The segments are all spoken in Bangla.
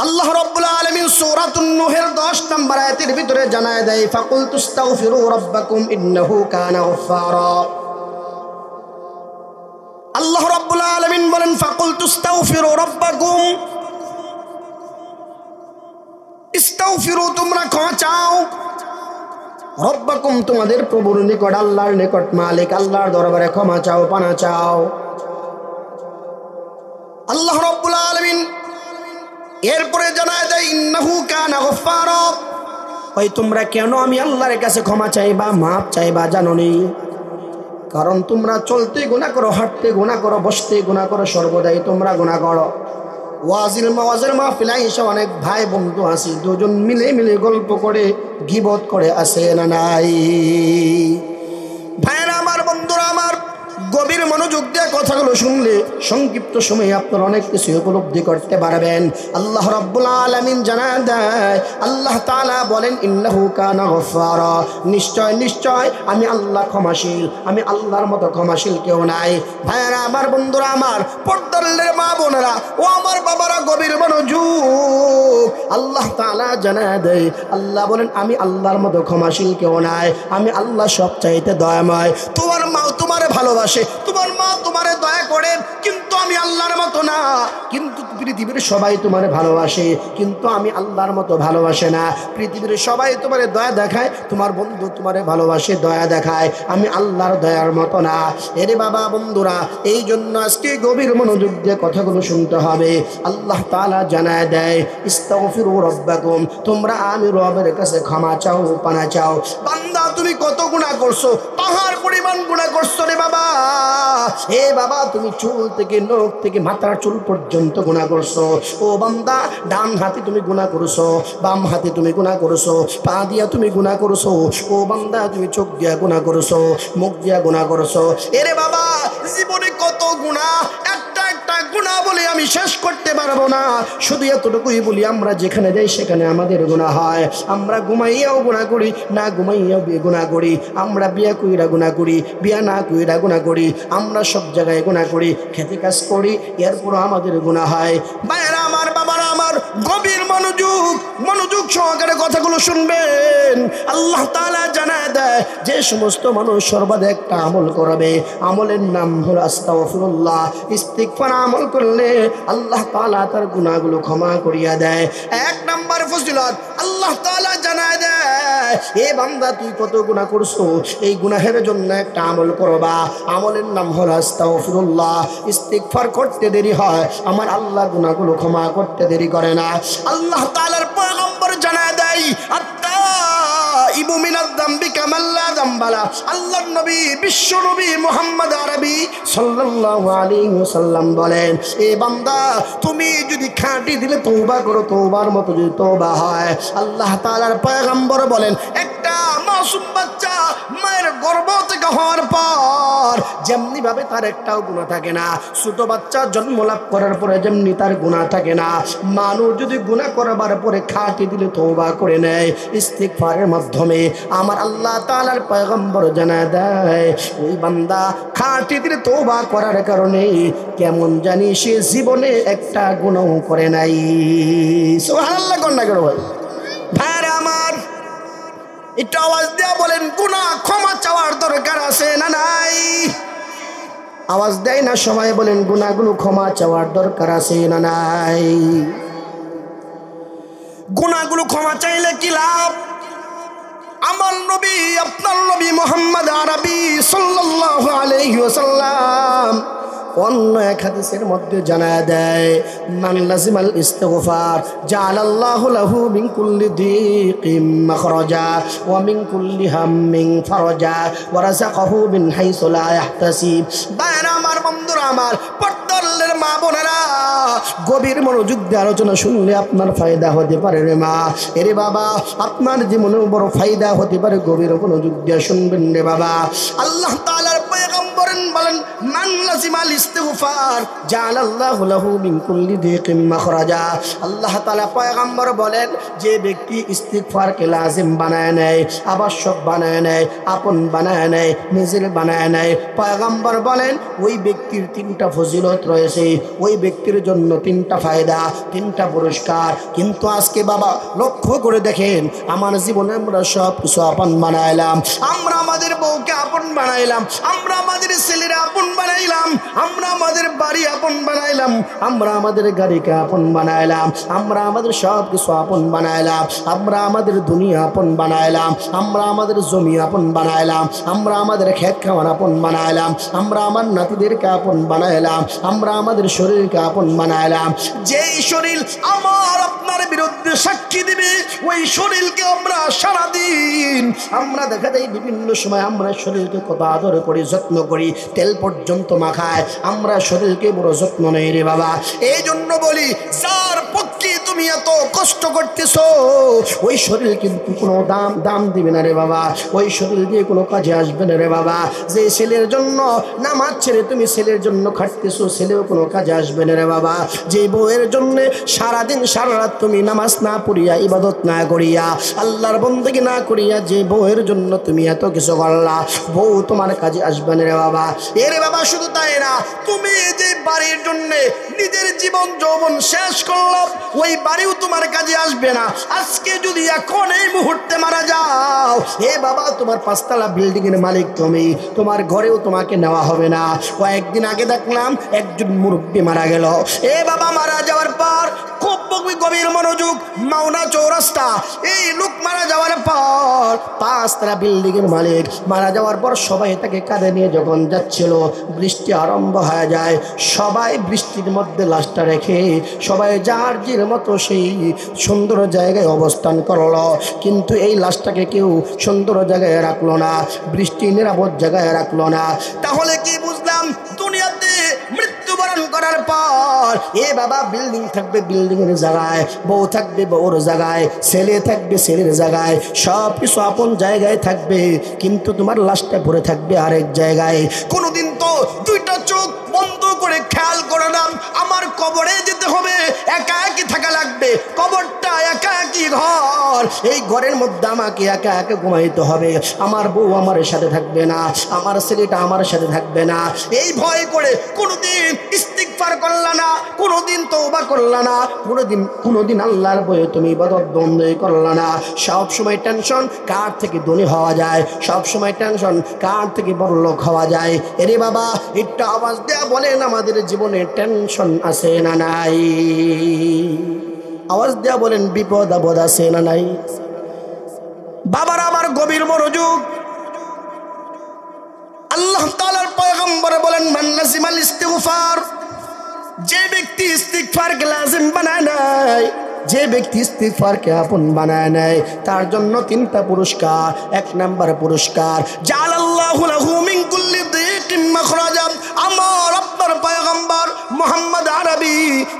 আল্লাহ রাব্বুল আলামিন সূরাতুন নূহের 10 নম্বর আয়াতের ভিতরে জানায় দেয় ফাকুল তুস্তাগফিরু রাব্বাকুম ইন্নাহু কানা গফফারা। আল্লাহ রাব্বুল আলামিন বলেন ফাকুল তুস্তাগফিরু রাব্বাকুম, ইস্তাগফিরু তোমরা ক্ষমা চাও, রব্বাকুম তোমাদের প্রভুর নিকট, আল্লাহর নিকট, মালিক আল্লাহর দরবারে ক্ষমা চাও, পানা চাও। আল্লাহ রাব্বুল আলামিন এরপরে জানায় দেয় ইন্নাহু কানা গফফারা। ওই তোমরা কেন আমি আল্লাহর কাছে ক্ষমা চাইবা, মাপ চাইবা জানো নি? কারণ তোমরা চলতে গুনাহ করো, হাঁটতে গুনাহ করো, বসতে গুনাহ করো, সর্বদাই তোমরা গুনাহ করো। ওয়াজিল মাহফিলে এসে অনেক ভাই বন্ধু আছে, দুজন মিলে গল্প করে গীবত করে আসে না নাই? ভাইরা আমার, বন্ধুরা আমার, গভীর মনোযোগ দিয়ে কথাগুলো শুনলে সংক্ষিপ্ত সময়ে আপনারা অনেক কিছু উপলব্ধি করতে পারবেন। আল্লাহ রাব্বুল আলামিন জানায় দেয়, আল্লাহ তাআলা বলেন ইন্নাহু কানা গফফারা, নিশ্চয় নিশ্চয় আমি আল্লাহ ক্ষমাশীল, আমি আল্লাহর মতো ক্ষমাশীল কেউ নাই। ভাইরা আমার, বন্ধুরা আমার, পর্দার মা বোনেরা ও আমার বাবারা, গভীর মনোযোগ। আল্লাহ তাআলা জানায় দেয়, আল্লাহ বলেন আমি আল্লাহর মতো ক্ষমাশীল কেউ নাই, আমি আল্লাহ সবচাইতে দয়াময়। তোমার মা তোমারে ভালোবাসে, তোমার মা তোমারে দয়া করে, কিন্তু আমি আল্লাহর মতো না। কিন্তু পৃথিবীর সবাই তোমারে ভালোবাসে, কিন্তু আমি আল্লাহর মতো ভালোবাসে না। পৃথিবীর সবাই তোমারে দয়া দেখায়, তোমার বন্ধু তোমারে ভালোবাসে, দয়া দেখায়, আমি আল্লাহর দয়ার মতো না। এরে বাবা বন্ধুরা, এই জন্য আজকে গভীর মনোযোগ দিয়ে কথাগুলো শুনতে হবে। আল্লাহ তাআলা জানায় দেয় ইস্তাগফিরু রাব্বাকুম, তোমরা আমি রবের কাছে ক্ষমা চাও, পানা চাও। বান্দা তুমি কত গুনাহ করছো, পাহাড় পরিমাণ গুনাহ করছো রে বাবা। হে বাবা, তুমি চুল থেকে নখ থেকে মাথার চুল পর্যন্ত গুনাহ করছো। ও বান্দা, ডান হাতে তুমি গুনাহ করছো, বাম হাতে তুমি গুনাহ করছো, পা দিয়া তুমি গুনাহ করছো। ও বান্দা, তুমি চোখ দিয়া গুনাহ করছো, মুখ দিয়া গুনাহ করছো। এরে বাবা, জীবনে কত গুনাহ, একটা একটা গুনাহ বলে আমি শেষ করতে পারবো না। শুধু এতটুকুই বলি, আমরা যেখানে যাই সেখানে আমাদের গুনাহ হয়। আমরা ঘুমাইয়াও গুনাহ করি, না ঘুমাইয়াও গুনাহ করি। আমরা বিয়া কইরা গুনাহ করি, বিয়া না কইরা গুনাহ করি। আমরা সব জায়গায় গুনাহ করি, খেতে কাজ করি, এরপরও আমাদের গুনাহ হয়। ভাইরা আমার, বাবারা আমার, গভীর মনোযোগ সহকারে কথাগুলো শুনবেন। আল্লাহ তাআলা জানায় দেয়, যে সমস্ত মানুষ সর্বদা একটা আমল করবে, আমলের নাম হলো আস্তাগফিরুল্লাহ, ইস্তিগফার আমল করলে আল্লাহ তাআলা তার গুনাহগুলো ক্ষমা করিয়া দেয়। এক নাম্বার ফজিলত আল্লাহ তাআলা জানায় দেয়, এ বান্দা তুই কত গুনাহ করছো, এই গুনাহের জন্য একটা আমল করবা, আমলের নাম হলো আস্তাগফিরুল্লাহ। ইস্তিগফার করতে দেরি হয়, আমার আল্লাহ গুনাহগুলো ক্ষমা করতে দেরি করে না। আল্লাহ তাআলার পয়গম্বর জানায় দেয় আত্তাইবু মিনাজ যামবি কামান লা যামবা লা। আল্লাহর নবী, বিশ্ব নবী মুহাম্মদ আরবি সাল্লাল্লাহু আলাইহি ওয়াসাল্লাম বলেন, এ বান্দা তুমি যদি খাঁটি দিলে তওবা করো, তওবার মতো যদি তওবা হয়, আল্লাহ তাআলার পয়গম্বর বলেন, একটা মাসুম বাচ্চা মায়ের গর্ভ থেকে হওয়ার পর যেমনি ভাবে তার একটাও গুনাহ থাকে না, ছোট বাচ্চা জন্ম লাভ করার পরে যেমনি তার গুনাহ থাকে না, মানুষ যদি গুনাহ করবার পরে খাঁটি দিলে তওবা করে নেয় ইস্তিগফারের মাধ্যমে, আমার আল্লাহ তাআলার পয়গম্বর জানায় দেয়, ওই বান্দা খাঁটি দিলে তওবা করার কারণে কেমন জানি সে জীবনে একটা গুনাহ করে নাই। সুবহানাল্লাহ, কন্যা করো ভাই। ভাইরা আমার, একটু আওয়াজ দেয়া বলেন, গুনাহ ক্ষমা চাওয়ার দরকার আছে না নাই? আওয়াজ দেয় না সবাই, বলেন গুনাহগুলো ক্ষমা চাওয়ার দরকার আছে না নাই? গুনাহগুলো ক্ষমা চাইলে কি লাভ? আমার নবী, আপনার নবী মুহাম্মদ আরবি সাল্লাল্লাহু আলাইহি ওয়াসাল্লাম অন্য এক হাদিসের মধ্যে জানায় দেয়, মান লাজিমাল ইস্তিগফার জাআলাল্লাহু লাহু মিন কুল্লি দিকিম মাখরাজা ওয়া মিন কুল্লি হাম্মিন ফারাজা ওয়া রাযাকাহু মিন হাইসু লা ইয়াহতাসিব। ভাইরা আমার, বন্ধুরা আমার, পর্দার মা বোনেরা, গভীর মনোযোগ দিয়ে আলোচনা শুনলে আপনার ফায়দা হতে পারে রে মা। এরে বাবা, আপনার জীবনে বড় ফায়দা হতে পারে, গভীর মনোযোগ দিয়ে শুনবেন রে বাবা। আল্লাহ তাআলার পয়গম্বর বলেন মান লাজিমাল ইস্তিগফার জাআলাল্লাহু লাহু মিন কুল্লি দিকিম মাখরাজা। আল্লাহ তাআলা পয়গম্বর বলেন যে ব্যক্তি ইস্তিগফারকে লাজিম বানায় নেয়, আবশ্যক বানায় নেয়, আপন বানায় নেয়, নিজের বানায় নেয়, পয়গম্বর বলেন ওই ব্যক্তির তিনটা ফজিলত রয়েছে, ওই ব্যক্তির জন্য তিনটা ফায়দা, তিনটা পুরস্কার। কিন্তু আজকে বাবা লক্ষ্য করে দেখেন, আমার জীবনে আমরা সব কিছু আপন বানাইলাম, আমরা আমাদের বউকে আপন বানাইলাম, আমরা আমাদের ছেলেরা আপন বানাইলাম, আমরা আমাদের বাড়ি আপন বানাইলাম, আমরা আমাদের গাড়িকে আপন বানাইলাম, আমরা আমাদের সব কিছু আপন বানাইলাম, আমরা আমাদের দুনিয়া আপন বানাইলাম, আমরা আমাদের জমি আপন বানাইলাম, আমরা আমাদের খেত খাওয়ার আপন বানাইলাম, আমরা আমার নাতিদেরকে আপন বানাইলাম, আমরা আমাদের শরীরকে আপন বানাইলাম। যেই শরীর আমার আপনার বিরুদ্ধে সাক্ষী দিবে, ওই শরীরকে আমরা সারাদিন আমরা দেখা যায় বিভিন্ন সময় আমরা শরীরকে কত আদর করি, যত্ন করি, তেল পর্যন্ত মাখায়, আমরা শরীরকে বড় যত্ন নেই রে বাবা। এই জন্য বলি, যার পক্ষে তুমি এত কষ্ট করতেছো ওই শরীর কিন্তু কোনো দাম দিবে না রে বাবা, ওই শরীর দিয়ে কোনো কাজে আসবে না রে বাবা। যে ছেলের জন্য নামাজ ছেড়ে তুমি ছেলের জন্য খাটতেছো, ছেলেও কোনো কাজে আসবে না রে বাবা। যে বউয়ের জন্য সারাদিন সারা রাত তুমি নামাজ না পড়িয়া, ইবাদত না করিয়া, আল্লাহর বন্দেগী না করিয়া, যে বউয়ের জন্য তুমি এত কিছু করলা, বউ তোমার কাজে আসবে না রে বাবা। এরে বাবা শুধু তাই না, তুমি যে বাড়ির জন্য নিজের জীবন যৌবন শেষ করলো, ওই বাড়িও তোমার কাজে আসবে না। আজকে যদি এখন এই মুহূর্তে মারা যাও, এ বাবা তোমার 5 তলা বিল্ডিং এর মালিক তুমি, তোমার ঘরেও তোমাকে নেওয়া হবে না। কয়েকদিন আগে দেখলাম একজন মুরব্বী মারা গেল। এ বাবা মারা যাওয়ার পর খুব গভীর মনোযোগ, মাওনা চৌরাস্তা, এই লোক মারা যাওয়ার পর 5 তলা বিল্ডিং এর মালিক মারা যাওয়ার পর সবাই তাকে কাঁধে নিয়ে যখন যাচ্ছিল, বৃষ্টি আরম্ভ হয়ে যায়, সবাই বৃষ্টির মধ্যে লাশটা রেখে সবাই যার জির মতো সেই সুন্দর জায়গায় অবস্থান করলো। কিন্তু এই লাশটাকে কেউ সুন্দর জায়গায় রাখলো না, বৃষ্টি নিরাপদ জায়গায় রাখলো না। তাহলে কি বুঝলাম, দুনিয়াতে মৃত্যুবরণ করার পর এ বাবা বিল্ডিং থাকবে বিল্ডিং এর জায়গায়, বউ থাকবে বউর জায়গায়, ছেলে থাকবে ছেলের জায়গায়, সব কিছু আপন জায়গায় থাকবে, কিন্তু তোমার লাশটা পড়ে থাকবে আরেক জায়গায়। কোনোদিন তো দুইটা চোখ বন্ধ করে খেয়াল করে নাম, আমার কবরে যেতে হবে, একা একই থাকা লাগবে, কবরটা একা একই ঘর, এই ঘরের মধ্যে আমাকে একা একা ঘুমাইতে হবে, আমার বউ আমার সাথে থাকবে না, আমার ছেলেটা আমার সাথে থাকবে না। এই ভয় করে কোনোদিন ইস্তিগফার করলা না, কোনোদিন তওবা করলা না, কোনোদিন আল্লাহর ভয়ে তুমি ইবাদত বন্ধ করলা না। সব সময় টেনশন কার থেকে ধনী হওয়া যায়, সব সময় টেনশন কার থেকে বড়লোক হওয়া যায়। এরে বাবা একটু আওয়াজ দেয়া বলেন, আমাদের জীবনে টেনশন আছে না নাই? আওয়াজ দেয়া বলেন, বিপদ আপদ আছে না নাই? বাবার আমার গভীর মনোযোগ, আল্লাহ তাআলার পয়গম্বর বলেন মান লাজিমাল ইস্তিগফার, যে ব্যক্তি ইস্তিগফারকে লাজিম বানায় নেয়, যে ব্যক্তি ইস্তিগফারকে আপন বানায় নেয়, তার জন্য 3টা পুরস্কার। 1 নাম্বার পুরস্কার, জাআলাল্লাহু লাহু মিন কুল্লি দিকিম মাখরাজা। আমার আপনার পয়গম্বর মুহাম্মদ আরবি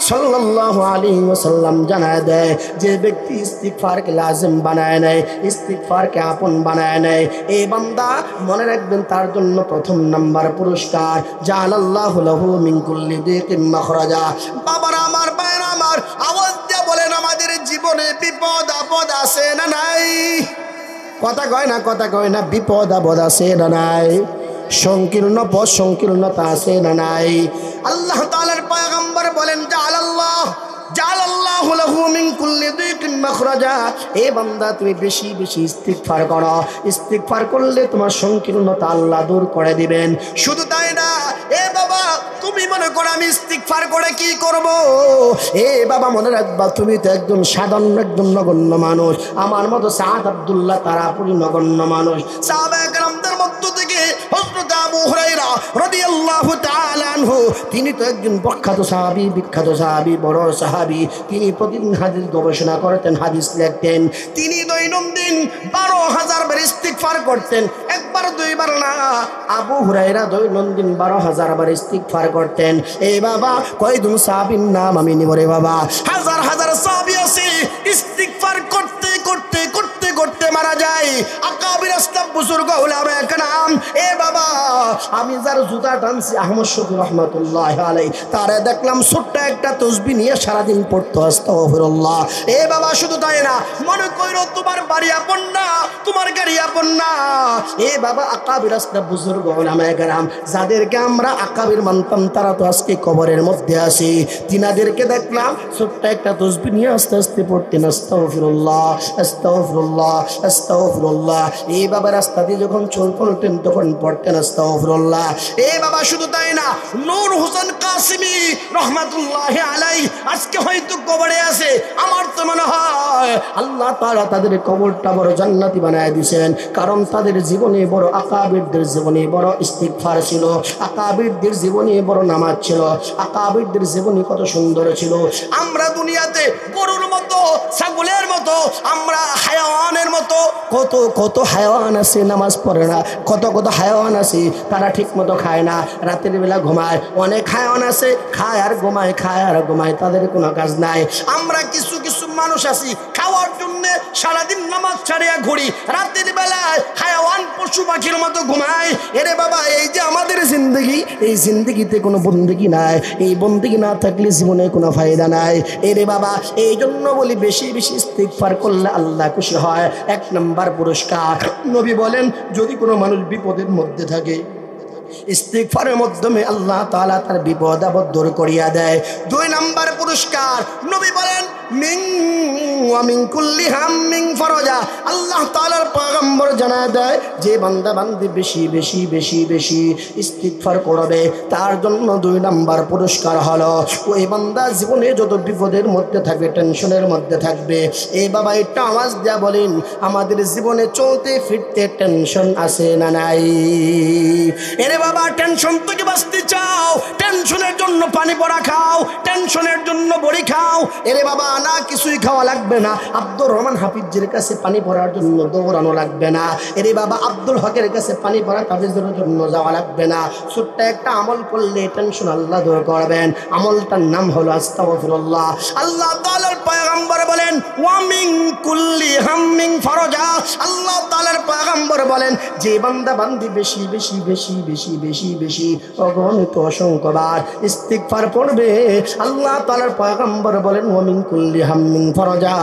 সাল্লাল্লাহু আলাইহি ওয়াসাল্লাম জানায় দেয়, যে ব্যক্তি ইস্তিগফারকে লাজিম বানায় নেয়, ইস্তিগফারকে আপন বানায় নেয়, এই বান্দা মনে রাখবেন তার জন্য 1 নাম্বার পুরস্কার, জাআলাল্লাহু লাহু মিন কুল্লি দিকিম মাখরাজা। বাবারা আমার, ভাইরা আমার, আওয়াজ দিয়ে বলেন, আমাদের জীবনে বিপদ আপদ আছে না নাই? কথা কয় না, কথা কয় না, বিপদ আপদ আছে না নাই? সংকীর্ণ পথ সংকীর্ণতা আছে না নাই? আল্লাহ তাআলার পয়গম্বর বলেন জাআলাল্লাহু লাহু মিন কুল্লি দিকিন মাখরাজা। এ বান্দা তুমি বেশি বেশি ইস্তিগফার করো, ইস্তিগফার করলে তোমার সংকীর্ণতা আল্লাহ দূর করে দিবেন। শুধু তাই না, এ বাবা তুমি মনে করো আমি ইস্তিগফার করে কি করব? এ বাবা মনে রাখবা, তুমি তো একদম সাধারণ একদম নগণ্য মানুষ, আমার মতো সাদ আব্দুল্লাহ তারাপুরি নগণ্য মানুষ। সাহাবায়ে কেরামদের মধ্য থেকে হযরত আবু হুরায়রা রাদিয়াল্লাহু তাআলা আনহু, তিনি তো একজন প্রখ্যাত সাহাবী, বিখ্যাত সাহাবী, বড় সাহাবী। তিনি প্রতিদিন হাদিস গবেষণা করতেন, হাদিস লিখতেন। তিনি দৈনন্দিন 12,000 বার ইস্তিগফার করতেন, একবার দুইবার না। আবু হুরায়রা দৈনন্দিন 12,000 বার ইস্তিগফার করতেন। এই বাবা কয়জন সাহাবীর নাম আমি নিব রে বাবা? হাজার হাজার সাহাবী আছে, ইস্তিগফার করতে করতে করতে করতে মারা যায়। আকাবির আসলাফ বুজুর্গ উলামায়ে কেরাম, এ বাবা আমি যার জুতা টানছি আহমদ শফি রহমাতুল্লাহ আলাইহি, তারে দেখলাম ছোট্ট একটা তসবিহ নিয়ে সারাদিন পড়তো আস্তাগফিরুল্লাহ। এ বাবা শুধু তাই না, মনে কইরো তোমার বাড়ি আপন না, তোমার গাড়ি আপন না। এ বাবা আকাবির আসনা বুজুর্গ উলামায়ে কেরাম যাদেরকে আমরা আকাবির মানতাম, তারা তো আজকে কবরের মধ্যে আছে। তিনাদেরকে দেখলাম ছোট্ট একটা তসবিহ নিয়ে আস্তে আস্তে পড়তেন আস্তাগফিরুল্লাহ আস্তাগফিরুল্লাহ আস্তাগফিরুল্লাহ। এই বাবা রাস্তা দিয়ে যখন চলতেন তখন পড়তেন আস্তাগফিরুল্লাহ। এ বাবা শুধু তাই না, নূর হোসেন কাসিমি রহমাতুল্লাহ আলাইহি আজকে হয়তো কবরে আছে। আমার তো মনে হয় আল্লাহ তাআলা তাদের কবরটা বড় জান্নাতি বানায় দিয়েছেন, কারণ তাদের জীবনে বড় আকাবিরদের জীবনে বড় ইস্তিগফার ছিল, আকাবিরদের জীবনে বড় নামাজ ছিল, আকাবিরদের জীবনে কত সুন্দর ছিল। আমরা দুনিয়াতে গরুর মতো, ছাগলের মতো, আমরা হায়াওয়ানের মতো, কত কত হায়াওয়ান আছে নামাজ পড়ে না, কত কত হায়াওয়ান আছে তারা ঠিক মতো খায় না, রাতের বেলা ঘুমায়। অনেক হায়াওয়ান আছে খায় আর ঘুমায়, খায় আর ঘুমায়, তাদের কোনো কাজ নাই। আমরা কিছু কিছু মানুষ আছি খাওয়ার জন্য সারাদিন নামাজ ছাড়িয়া ঘুরি, রাতের বেলায় হায়াওয়ান পশু পাখির মতো ঘুমায়। এরে বাবা, এই যে আমাদের জিন্দগি, এই জিন্দগিতে কোনো বন্দেগি নাই, এই বন্দেগি না থাকলে জীবনে কোনো ফায়দা নাই। এরে বাবা, এই জন্য বলি বেশি বেশি ইস্তিগফার করলে আল্লাহ খুশি হয়। 1 নম্বর পুরস্কার, নবী বলেন যদি কোনো মানুষ বিপদের মধ্যে থাকে, ইস্তিগফারের মাধ্যমে আল্লাহ তাআলা তার বিপদ আপদ দূর করিয়া দেয়। 2 নম্বর পুরস্কার, নবী বলেন মিন ওয়া মিন কুল্লি হাম্মিন ফরজা। আল্লাহ তাআলার পয়গম্বর জানায় দেয় যে বান্দা বান্দি বেশি বেশি বেশি বেশি ইস্তিগফার করবে, তার জন্য 2 নম্বর পুরস্কার হলো ওই বান্দা জীবনে যত বিপদের মধ্যে থাকবে, টেনশনের মধ্যে থাকবে, এই বাবা একটা আওয়াজ দেয়া বলেন আমাদের জীবনে চলতে ফিরতে টেনশন আছে না নাই? এরে বাবা, টেনশন থেকে বাঁচতে চাও, টেনশনের জন্য পানি পড়া খাও, টেনশনের জন্য বড়ি খাও। এরে বাবা, না কিছুই খাওয়া লাগবে না, আব্দুর রহমান হাফিজের কাছে পানি পড়ার জন্য দৌড়ানো লাগবে না। এরে বাবা, আব্দুল হকের কাছে পানি পড়া তাবিজের জন্য যাওয়া লাগবে না। ছোট্ট একটা আমল করলে টেনশন আল্লাহ দূর করবেন। আমলটার নাম হলো আস্তাগফিরুল্লাহ। আল্লাহ তাআলার পয়গম্বর বলেন ওয়া মিন কুল্লি হাম্মিন ফরজা। আল্লাহ তাআলার পয়গম্বর বলেন যে বান্দা বান্দি বেশি বেশি বেশি বেশি বেশি বেশি অগণিত অসংখ্যবার ইস্তিগফার পড়বে, আল্লাহ তাআলার পয়গম্বর বলেন ওয়া মিন কুল্লি হাম্মিন ফরজা,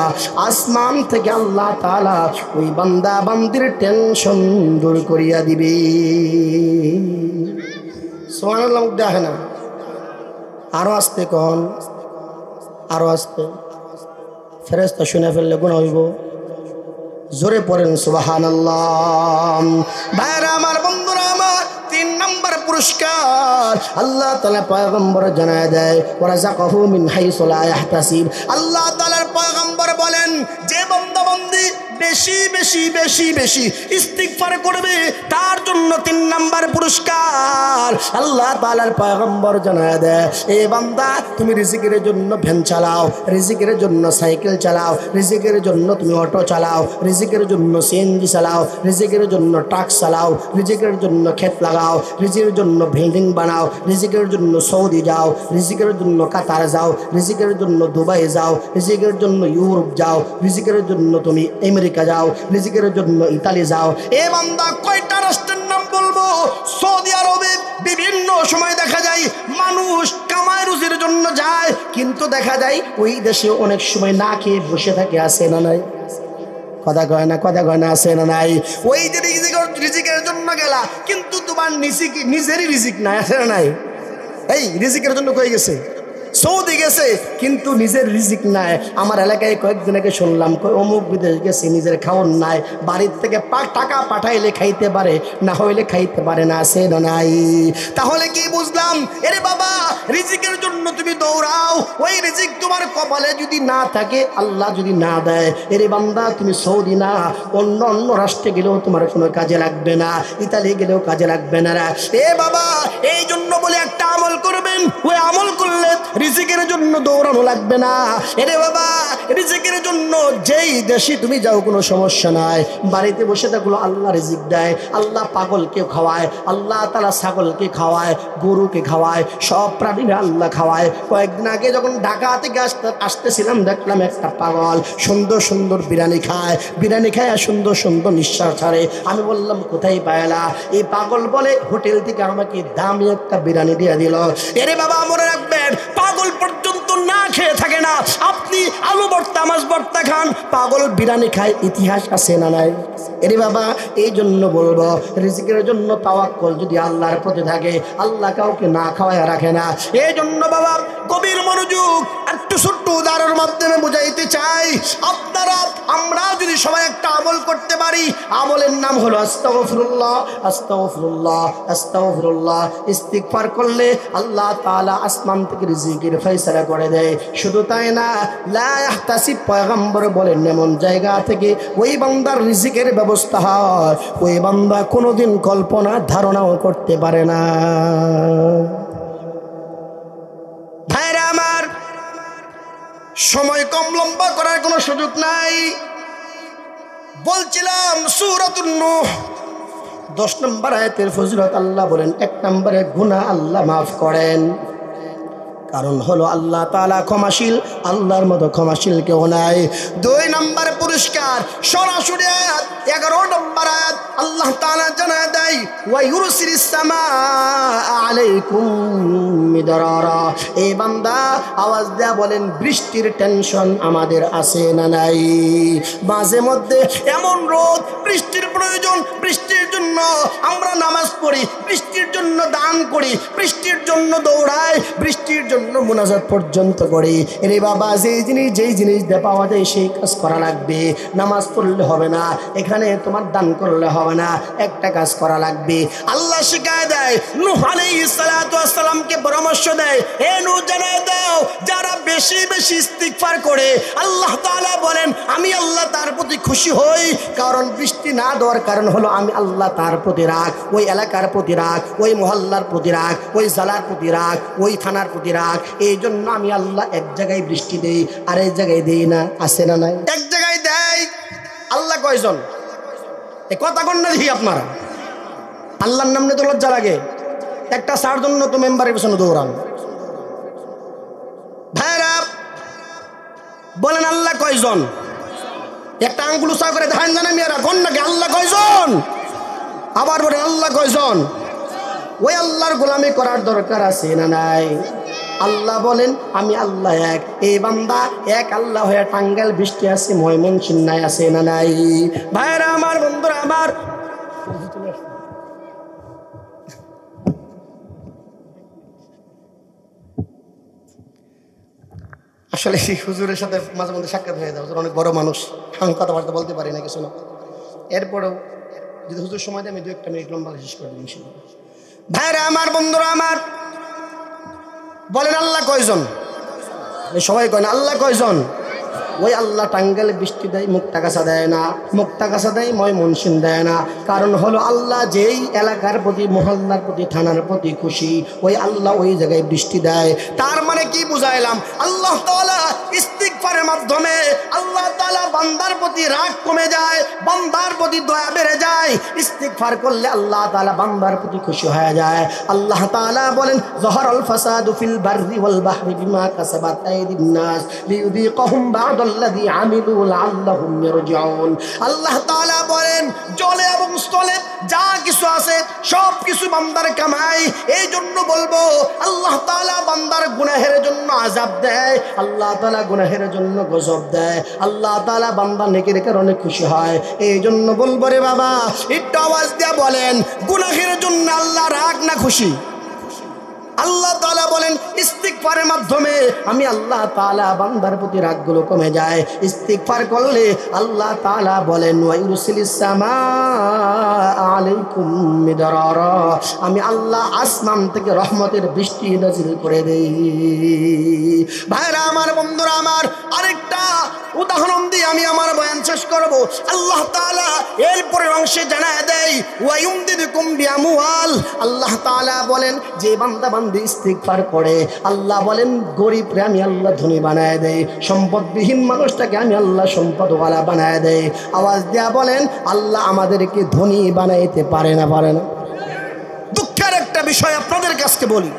আসমান থেকে আল্লাহ তাআলা ওই বান্দা বান্দির টেনশন দূর করিয়া দিবে। সুবহানাল্লাহ। দেখে না, আরো আসতে কোন, আরো আসতে, ফেরেশতা শুনে ফেললে গুনাহ হইব। জোরে পড়েন সুবহানাল্লাহ। ভাইরা আমার, বন্ধুরা আমার, 3 নম্বর পুরস্কার আল্লাহ তাআলা পয়গম্বর জানায় দেয় ওয়ারাযাকাহু মিন হাইসু লা ইয়াহতাসিব। আল্লাহ তাআলার পয়গম্বর বলেন যে বান্দা বান্দি বেশি বেশি বেশি বেশি ইস্তিগফার করবে তার জন্য 3 নম্বর পুরস্কার আল্লাহ তাআলার পয়গম্বর জানায় দেয় এ বান্দা তুমি রিজিকের জন্য ভ্যান চালাও, রিজিকের জন্য সাইকেল চালাও, রিজিকের জন্য তুমি অটো চালাও, রিজিকের জন্য সিএনজি চালাও, রিজিকের জন্য ট্রাক চালাও, রিজিকের জন্য ক্ষেত লাগাও, রিজিকের জন্য বিল্ডিং বানাও, রিজিকের জন্য সৌদি যাও, রিজিকের জন্য কাতার যাও, রিজিকের জন্য দুবাই যাও, রিজিকের জন্য ইউরোপ যাও, রিজিকের জন্য তুমি আমেরিকা যাও, রিজিকের জন্য ইতালি যাও। এ বান্দা কয়টা রাষ্ট্রের নাম বলবো? সৌদি আরবে বিভিন্ন সময় দেখা যায় মানুষ কামায় রুজির জন্য যায়, কিন্তু দেখা যায় ওই দেশে অনেক সময় না খেয়ে বসে থাকে, আছে না নাই? কথা কয় না, কথা কয় না, আছে না নাই? ওই যে রিজিকের জন্য গেলা, কিন্তু তোমার নিজেরই রিজিক নাই, আছে না নাই? এই রিজিকের জন্য কই গেছে? সৌদি গেছে, কিন্তু নিজের রিজিক নাই। আমার এলাকায় কয়েকদিন আগে শুনলাম অমুক বিদেশ গেছে, নিজের খাওয়ার নাই, বাড়ির থেকে টাকা পাঠাইলে খাইতে পারে, না হইলে খাইতে পারে না, আছে না নাই? তাহলে কি বুঝলাম? এরে বাবা, রিজিকের জন্য তুমি দৌড়াও, ওই রিজিক তোমার কপালে যদি না থাকে, আল্লাহ যদি না দেয়, এরে বান্দা তুমি সৌদি না অন্য অন্য রাষ্ট্রে গেলেও তোমার কোনো কাজে লাগবে না, ইতালি গেলেও কাজে লাগবে না। এ বাবা, এই জন্য বলে একটা আমল করবেন, ওই আমল করলে রিজিকের জন্য দৌড়ানো লাগবে না। এরে বাবা, রিজিকের জন্য যেই দেশে তুমি যাও কোনো সমস্যা নাই, বাড়িতে বসে থাকলো আল্লাহ রিজিক দেয়। আল্লাহ পাগলকে খাওয়ায়, আল্লাহ তাআলা ছাগলকে খাওয়ায়, গরুকে খাওয়ায়, সব প্রাণীরা আল্লাহ খাওয়ায়। কয়েকদিন আগে যখন ঢাকা থেকে আসতেছিলাম দেখলাম একটা পাগল সুন্দর সুন্দর বিরিয়ানি খায়, বিরিয়ানি খায় সুন্দর সুন্দর নিঃশ্বাস ছাড়ে। আমি বললাম কোথায় পায়লা? এই পাগল বলে হোটেল থেকে আমাকে দামি একটা বিরিয়ানি দিয়ে দিল। এরে বাবা মনে রাখবেন, পাগল পর্যন্ত না খেয়ে থাকে না। আপনি আলু ভর্তা মাছ ভর্তা খান, পাগল বিরিয়ানি খায়, ইতিহাস আছে না নাই? এরে বাবা এই জন্য বলবো, রিজিকের জন্য তাওয়াক্কুল যদি আল্লাহর প্রতি থাকে, আল্লাহ কাউকে না খাওয়ায় রাখে না। এই জন্য বাবা গভীর মনোযোগ, একটু ছোট্ট উদাহরণের মাধ্যমে বুঝাইতে চাই। আপনারা আমরা যদি সবাই একটা আমল করতে পারি, আমলের নাম হলো আস্তাগফিরুল্লাহ, আস্তাগফিরুল্লাহ, আস্তাগফিরুল্লাহ। ইস্তিগফার করলে আল্লাহ তাআলা আসমান থেকে রিজিকের ফয়সালা করে দেয়। শুধু তাই না, লা ইয়াহতাসিব, পয়গম্বর বলেন এমন জায়গা থেকে ওই বান্দার রিজিকের ব্যবস্থা হয় ওই বান্দা কোনোদিন কল্পনা ধারণাও করতে পারে না। ভাইরা আমার, সময় কম লম্বা করার কোনো সুযোগ নাই। বলছিলাম সূরাতুন নূহ 10 নম্বর আয়াতের ফজিলত আল্লাহ বলেন, 1 নম্বরে গুনাহ আল্লাহ মাফ করেন। কারণ হলো আল্লাহ তাআলা ক্ষমাশীল, আল্লাহর মতো ক্ষমাশীল কেউ নাই। 2 নম্বর পুরস্কার সরাসরি আয়াত 11 নম্বর আয়াত আল্লাহ তাআলা জানায় দেয়, ওয়া ইউরসিলিস সামাআ আলাইকুম মিদরারা। এই বান্দা আওয়াজ দেয়া বলেন, বৃষ্টির টেনশন আমাদের আছে না নাই? মাঝে মধ্যে এমন রোদ, বৃষ্টির প্রয়োজন, বৃষ্টির জন্য আমরা নামাজ পড়ি, বৃষ্টির জন্য দান করি, বৃষ্টির জন্য দৌড়াই, বৃষ্টির জন্য মুনাজাত পর্যন্ত করি। এরে বাবা, যেই জিনিস দিয়ে পাওয়া যায় সেই কাজ করা লাগবে। নামাজ পড়লে হবে না, এখানে তোমার দান করলে হবে না, একটা কাজ করা লাগবে। আল্লাহ শিখায় দেয়, নূহ আলাইহিস সালাতু ওয়াস সালামকে পরামর্শ দেয়, হে নূহ জানায় দাও, যারা বেশি বেশি ইস্তিগফার করে আল্লাহ তাআলা বলেন আমি আল্লাহ তার প্রতি খুশি হই। কারণ বৃষ্টি না দেওয়ার কারণ হলো আমি আল্লাহ তার প্রতি রাগ, ওই এলাকার প্রতি রাগ, ওই মহল্লার প্রতি রাগ, ওই জেলার প্রতি রাগ, ওই থানার প্রতি রাগ। এই জন্য আমি আল্লাহ এক জায়গায় বৃষ্টি দেই, আর এক জায়গায় দেই না। আছে না নাই? এক জায়গায় দেয়। আল্লাহ কয়জন? এই কথা কোন না দেখি আপনারা? আল্লাহর নাম নিয়ে তো লজ্জা লাগে। একটা সার জন্য তো মেম্বারের পেছনে দৌড়ান। ভাইরা বলেন আল্লাহ কয়জন? একটা আঙ্গুল উঁচা করে ধান জানা মেয়েরা কোন নাকি আল্লাহ কয়জন? আবার বলেন আল্লাহ কয়জন? ওই আল্লাহর গোলামি করার দরকার আছে না নাই? আল্লাহ বলেন আমি আল্লাহ এক। এই বান্দা এক আল্লাহ হয়ে টাঙ্গাইল বৃষ্টি আছে, ময়মনসিংহে আছে না নাই? ভাইরা আমার, বন্ধুরা আমার, আসলে সেই হুজুরের সাথে মাঝে মধ্যে সাক্ষাৎ হয়ে যায়। হুজুর অনেক বড় মানুষ, আমি কথাবার্তা বলতে পারি না কিছু না। এরপরেও যদি হুজুর সময় দেয় আমি 2-1 মিনিট লম্বা শেষ করে দিই। ভাইরা আমার, বন্ধুরা আমার, বলেন আল্লাহ কয়জন? সবাই কয় না আল্লাহ কয়জন? ওই আল্লাহ টাঙ্গাইলে বৃষ্টি দেয়, মুক্তাগাছা দেয় না, মুক্তাগাছা দেয়, ময়মনসিংহ দেয় না। কারণ হলো আল্লাহ যেই এলাকার প্রতি, মহল্লার প্রতি, থানার প্রতি খুশি, ওই আল্লাহ ওই জায়গায় বৃষ্টি দেয়। তার মানে কি বুঝাইলাম? আল্লাহ তাআলা ইস্তিগফারের মাধ্যমে আল্লাহ তাআলা বান্দার প্রতি রাগ কমে যায়, বান্দার প্রতি দয়া বেড়ে যায়। ইস্তিগফার করলে আল্লাহ তাআলা বান্দার প্রতি খুশি হয়ে যায়। আল্লাহ তাআলা বলেন, যাহারাল ফাসাদু ফিল বাররি ওয়াল বাহরি বিমা কাসাবাত আইদিন নাস লিইযিকাহুম বা'দ আল্লাযী আমিলু লাআল্লাহুম ইয়ারজিউন। আল্লাহ তাআলা বলেন, জলে এবং স্থলে যা কিছু আছে সব কিছু বান্দার কামাই। এই জন্য বলবো আল্লাহ তাআলা বান্দার গুনাহের জন্য আযাব দেয়, আল্লাহ তাআলা গুনাহের জন্য গজব দেয়, আল্লাহ তাআলা বান্দার নেকির কারণে খুশি হয়। এই জন্য বলবো রে বাবা, একটু আওয়াজ দিয়ে বলেন, গুনাহের জন্য আল্লাহ রাগ না খুশি? আল্লাহ তাআলা বলেন ইস্তিগফারের মাধ্যমে আমি আল্লাহ তাআলা বান্দার প্রতি রাগগুলো কমে যায়। ইস্তিগফার করলে আল্লাহ তাআলা বলেন ওয়া ইউরসিলিস সামাআ আলাইকুম মিদরারা, আমি আল্লাহ আসমান থেকে রহমতের বৃষ্টি নাজিল করে দেই। ভাইরা আমার, বন্ধুরা আমার, আরেকটা উদাহরণ দিয়ে আমি আমার বয়ান শেষ শেষ করব। আল্লাহ তাআলা এরপরের অংশে জানায় দেয় ওয়া ইউমদিদুকুম বিআমওয়াল। আল্লাহ তাআলা বলেন যে বান্দা বান্দি ইস্তিগফার করে আল্লাহ বলেন গরিবরে আমি আল্লাহ ধনী বানায় দেই, সম্পদবিহীন মানুষটাকে আমি আল্লাহ সম্পদওয়ালা বানায় দেই। আওয়াজ দেয়া বলেন আল্লাহ আমাদেরকে ধনী বানাইতে পারে না? পারে না? দুঃখের একটা বিষয় আপনাদের কাছে বলি,